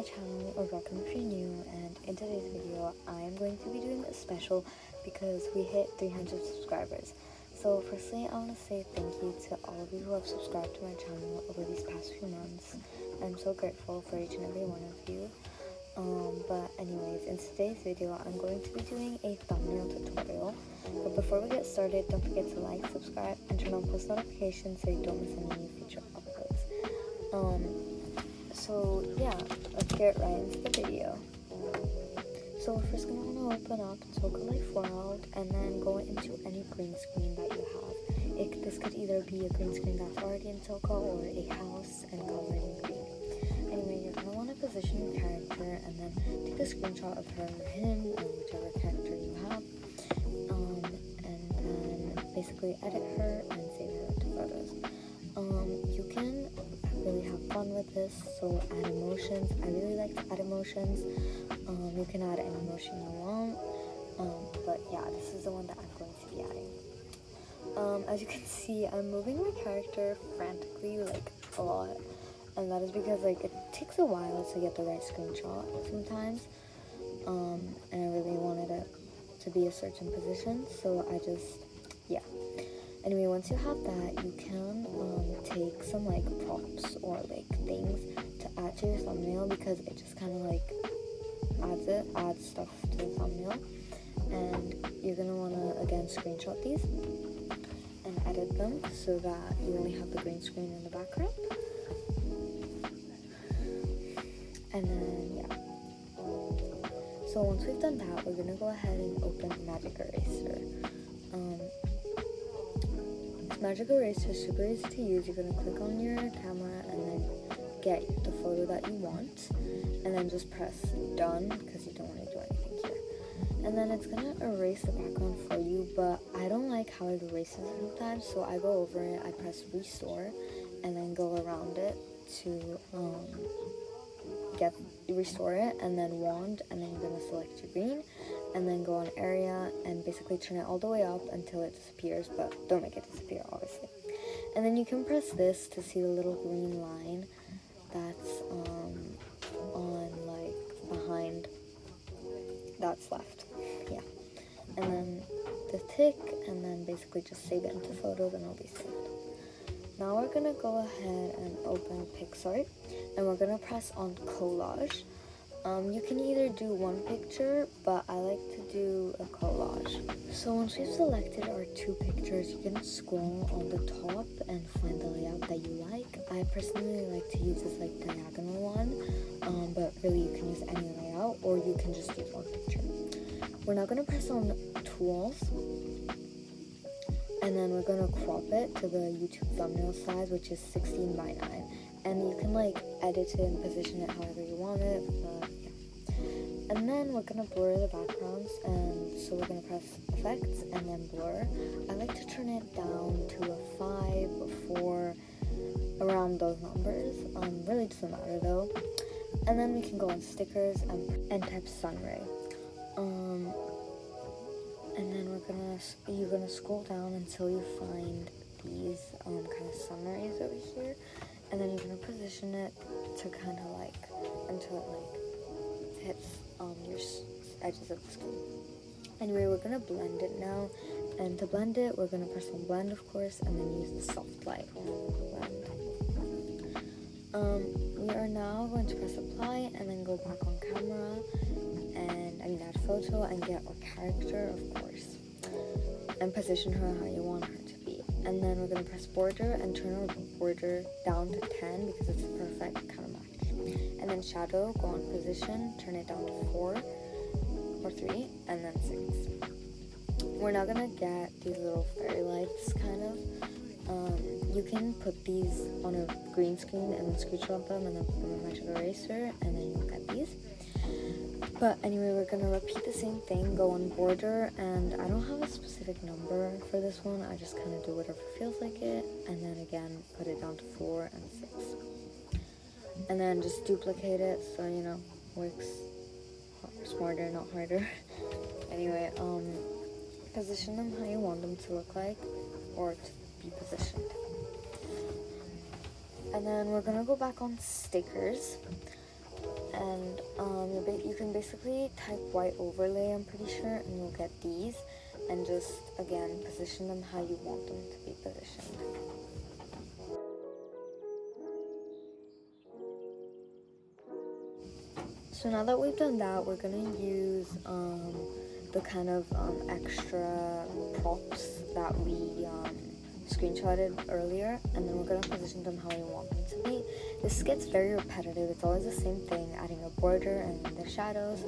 my channel, or welcome if you're new. And in today's video I am going to be doing a special because we hit 300 subscribers. So firstly, I want to say thank you to all of you who have subscribed to my channel over these past few months. I'm so grateful for each and every one of you. But anyways, in today's video I'm going to be doing a thumbnail tutorial. But before we get started, don't forget to like, subscribe, and turn on post notifications so you don't miss any new future uploads. So yeah, let's get right into the video. So we're first going to want to open up Toca Life World and then go into any green screen that you have. This could either be a green screen that's already in Toca or a house and color in green. Anyway, you're going to want to position your character and then take a screenshot of her or him or whichever character you have. And then basically edit her and save her to photos. You can really have fun with this, so add emotions. I really like to add emotions. You can add any emotion you want, but yeah, this is the one that I'm going to be adding. As you can see, I'm moving my character frantically, like a lot, and that is because like it takes a while to get the right screenshot sometimes, and I really wanted it to be a certain position, so yeah. Anyway, once you have that, you can take some like props or like things to add to your thumbnail, because it just kind of like adds stuff to the thumbnail. And you're gonna want to again screenshot these and edit them so that you only have the green screen in the background. And then yeah, so once we've done that, we're gonna go ahead and open Magic Eraser. Magic Eraser is super easy to use. You're going to click on your camera and then get the photo that you want, and then just press done because you don't want to do anything here. And then it's going to erase the background for you, but I don't like how it erases sometimes, so I go over it, I press restore, and then go around it to restore it, and then wand, and then you're going to select your green, and then go on area and basically turn it all the way up until it disappears, but don't make it disappear obviously. And then you can press this to see the little green line that's on like behind that's left, yeah. And then the tick, and then basically just save it into photos and it'll be saved. Now we're gonna go ahead and open picsart, and we're gonna press on collage. You can either do one picture, but I like to do a collage. So once we've selected our two pictures, you can scroll on the top and find the layout that you like. I personally like to use this like diagonal one, but really you can use any layout, or you can just use one picture. We're now gonna press on tools, and then we're gonna crop it to the YouTube thumbnail size, which is 16 by 9. And you can like edit it and position it however you want it, but yeah. And then we're gonna blur the backgrounds, and so we're gonna press effects and then blur. I like to turn it down to a 5, 4, around those numbers. Really doesn't matter though. And then we can go on stickers and type sunray. And then you're gonna scroll down until you find these kind of sunrays over here. And then you're going to position it to kind of like, until it like hits your edges of the screen. Anyway, we're going to blend it now. And to blend it, we're going to press on blend, of course, and then use the soft light blend. We are now going to press apply and then go back on camera and add photo and get our character, of course, and position her how you want her to be. And then we're going to press border and turn our border down to 10 because it's a perfect kind of match. And then shadow, go on position, turn it down to 4 or 3, and then 6. We're now going to get these little fairy lights kind of. You can put these on a green screen and then screenshot them and then put them in Magic Eraser, and then you'll get these. But anyway, we're going to repeat the same thing, go on border, and I don't have a specific number for this one, I just kind of do whatever feels like it, and then again, put it down to 4 and 6. And then just duplicate it, so you know, works smarter, not harder. Anyway, position them how you want them to look like, or to be positioned. And then we're going to go back on stickers. and you can basically type white overlay, I'm pretty sure, and you'll get these, and just again position them how you want them to be positioned. So now that we've done that, we're gonna use the kind of extra props that we screenshotted earlier, and then we're gonna position them how we want them to be. This gets very repetitive. It's always the same thing, adding a border and the shadows.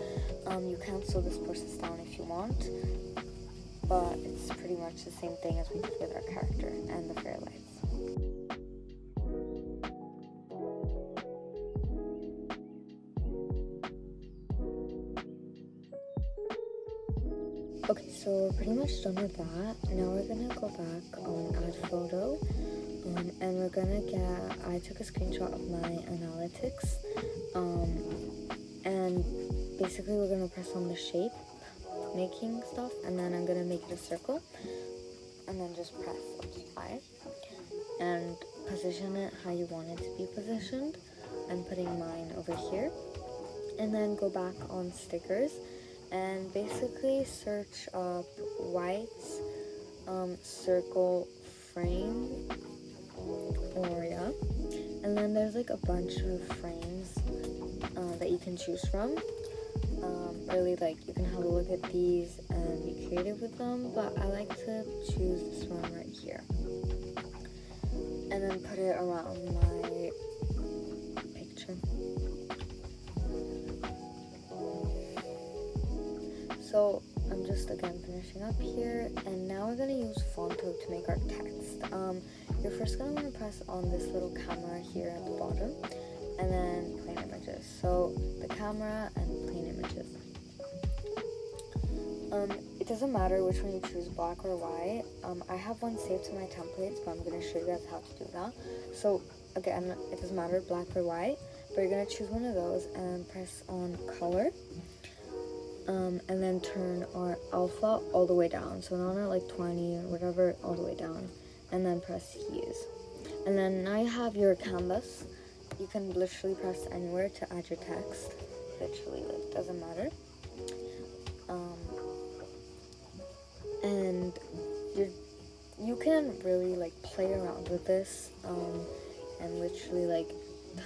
You can slow this process down if you want, but it's pretty much the same thing as we did with our character and the fair lights. Okay, so we're pretty much done with that. Now we're gonna go back on add photo, and we're gonna I took a screenshot of my analytics, and basically we're gonna press on the shape making stuff, and then I'm gonna make it a circle, and then just press apply, and position it how you want it to be positioned. I'm putting mine over here, and then go back on stickers, and basically search up white circle frame, or yeah, and then there's like a bunch of frames that you can choose from. Really, like, you can have a look at these and be creative with them, but I like to choose this one right here, and then put it around my picture. So I'm just again finishing up here, and now we're gonna use Phonto to make our text. You're first gonna want to press on this little camera here at the bottom, and then plain images. So the camera and plain images. It doesn't matter which one you choose, black or white. I have one saved to my templates, but I'm gonna show you guys how to do that. So again, it doesn't matter black or white, but you're gonna choose one of those and press on color. And then turn our alpha all the way down, so not at like 20 or whatever, all the way down, and then press use. And then now you have your canvas. You can literally press anywhere to add your text, literally, like, doesn't matter. And you can really like play around with this, and literally like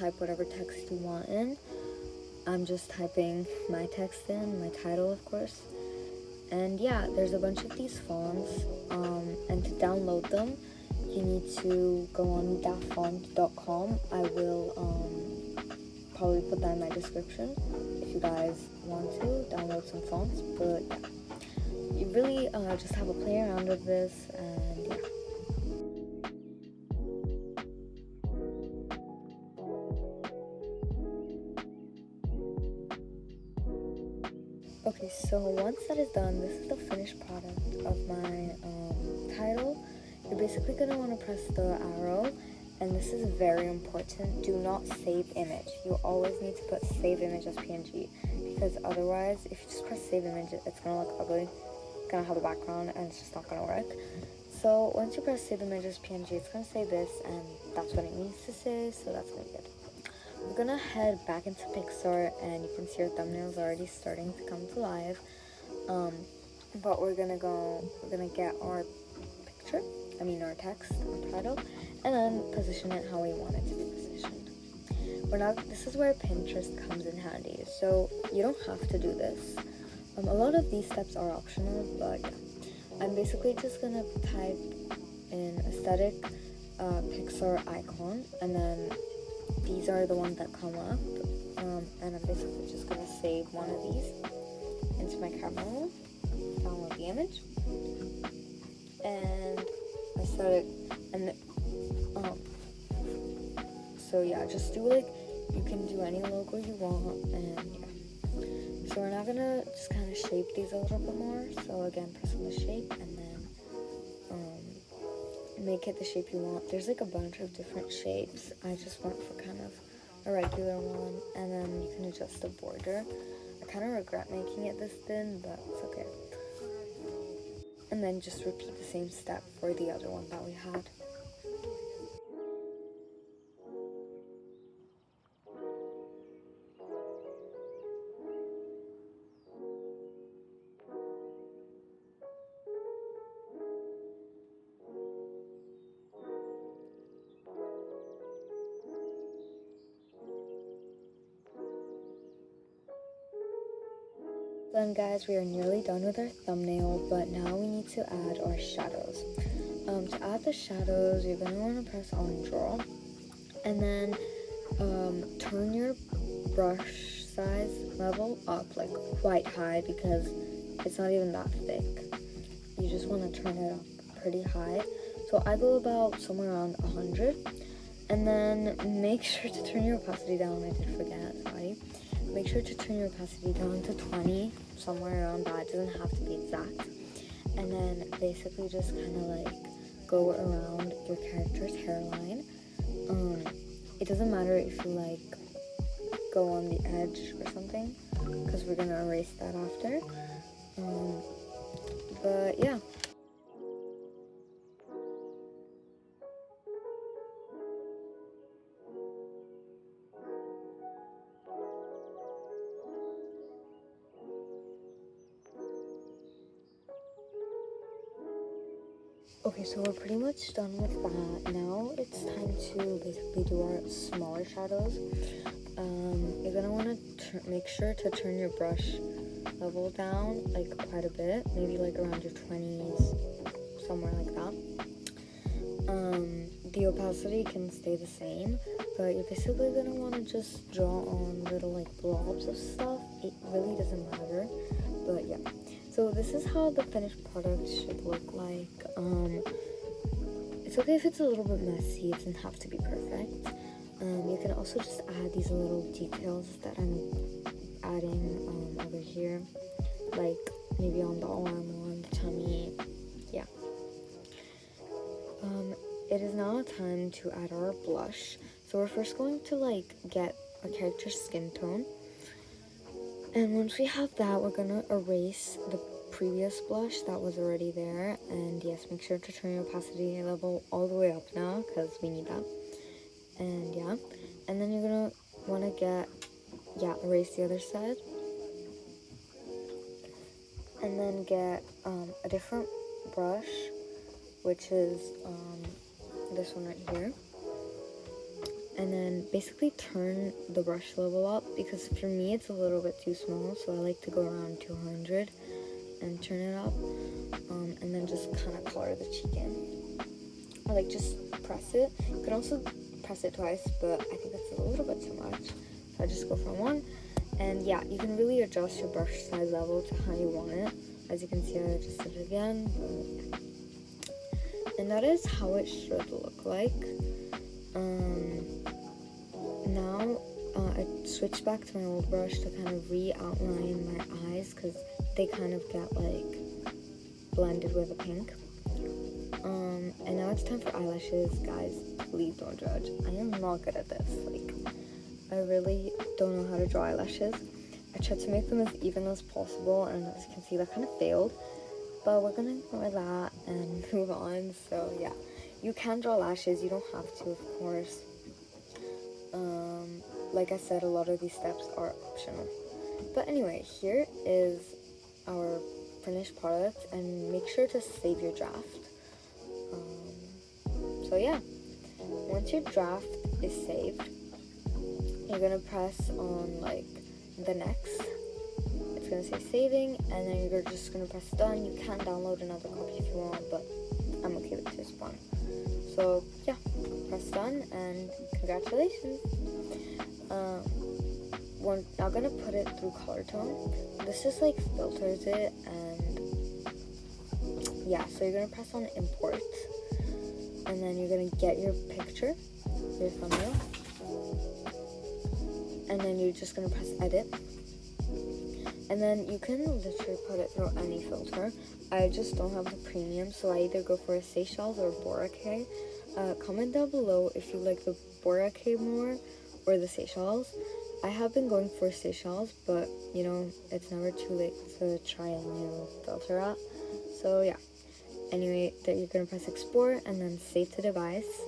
type whatever text you want in. I'm just typing my text in, my title of course. And yeah, there's a bunch of these fonts, and to download them, you need to go on 𝒂𝒑𝒑𝒔.com. I will probably put that in my description if you guys want to download some fonts, but yeah. You really just have a play around with this, and yeah. Okay, so once that is done, this is the finished product of my title. You're basically going to want to press the arrow, and this is very important. Do not save image. You always need to put save image as PNG, because otherwise, if you just press save image, it's going to look ugly. It's going to have a background, and it's just not going to work. So once you press save image as PNG, it's going to say this, and that's what it needs to say, so that's going to be good. We're gonna head back into Picsart, and you can see our thumbnails already starting to come to life. But we're gonna get our picture, our text, our title, and then position it how we want it to be positioned. This is where Pinterest comes in handy. So you don't have to do this. A lot of these steps are optional, but yeah. I'm basically just gonna type in aesthetic Picsart icon, and then these are the ones that come up, and I'm basically just going to save one of these into my camera roll, download the image, and I set it, and so yeah, just do like, you can do any logo you want, and yeah. So we're now going to just kind of shape these a little bit more, so again, press on the shape, and then make it the shape you want. There's like a bunch of different shapes. I just went for kind of a regular one, and then you can adjust the border. I kind of regret making it this thin, but it's okay. And then just repeat the same step for the other one that we had. Then guys, we are nearly done with our thumbnail, but now we need to add our shadows. To add the shadows, you're going to want to press on draw, and then turn your brush size level up like quite high because it's not even that thick. You just want to turn it up pretty high. So I go about somewhere around 100, and then make sure to turn your opacity down. I did forget, sorry. Make sure to turn your opacity down to 20, somewhere around that. It doesn't have to be exact. And then basically just kind of like go around your character's hairline. It doesn't matter if you like go on the edge or something, because we're gonna erase that after. But yeah. Okay, so we're pretty much done with that. Now it's time to basically do our smaller shadows. You're gonna want to make sure to turn your brush level down like quite a bit, maybe like around your 20s, somewhere like that. The opacity can stay the same, but you're basically gonna want to just draw on little like blobs of stuff. It really doesn't matter, but yeah. So this is how the finished product should look like. It's okay if it's a little bit messy, it doesn't have to be perfect. You can also just add these little details that I'm adding over here, like maybe on the arm or on the tummy. Yeah. It is now time to add our blush. So we're first going to like get our character's skin tone. And once we have that, we're gonna erase the previous blush that was already there. And yes, make sure to turn your opacity level all the way up now, because we need that. And yeah, and then you're gonna want to erase the other side. And then get a different brush, which is this one right here. And then basically turn the brush level up, because for me it's a little bit too small, so I like to go around 200 and turn it up, and then just kind of color the cheek in, or like just press it. You can also press it twice, but I think that's a little bit too much, so I just go for one. And yeah, you can really adjust your brush size level to how you want it. As you can see, I just did it again, but yeah. And that is how it should look like. Now I switched back to my old brush to kind of re-outline my eyes, because they kind of get like blended with the pink. And now it's time for eyelashes. Guys, please don't judge. I am not good at this. Like, I really don't know how to draw eyelashes. I tried to make them as even as possible, and as you can see, that kind of failed. But we're gonna ignore that and move on. So yeah, you can draw lashes. You don't have to, of course. Like I said, a lot of these steps are optional. But anyway, here is our finished product, and make sure to save your draft. So yeah, once your draft is saved, you're gonna press on like the next. It's gonna say saving, and then you're just gonna press done. You can download another copy if you want, but I'm okay with this one. So yeah, press done, and congratulations. We're now gonna put it through Colourtone. This just like filters it, and yeah, so you're gonna press on import, and then you're gonna get your picture, your thumbnail, and then you're just gonna press edit, and then you can literally put it through any filter. I just don't have the premium, so I either go for a Seychelles or Boracay. Comment down below if you like the Boracay more or the Seychelles. I have been going for Seychelles, but you know, it's never too late to try a new filter out. So yeah, anyway, you're gonna press export and then save to device,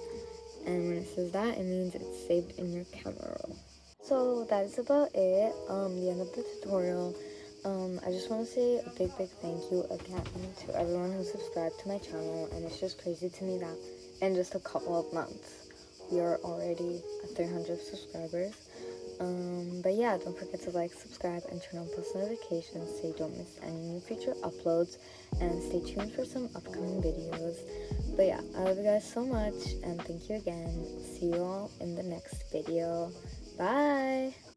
and when it says that, it means it's saved in your camera roll. So that is about it, the end of the tutorial. I just want to say a big thank you again to everyone who subscribed to my channel, and it's just crazy to me that in just a couple of months we are already at 300 subscribers. But yeah, don't forget to like, subscribe, and turn on post notifications so you don't miss any new future uploads, and stay tuned for some upcoming videos. But yeah, I love you guys so much, and thank you again. See you all in the next video. Bye!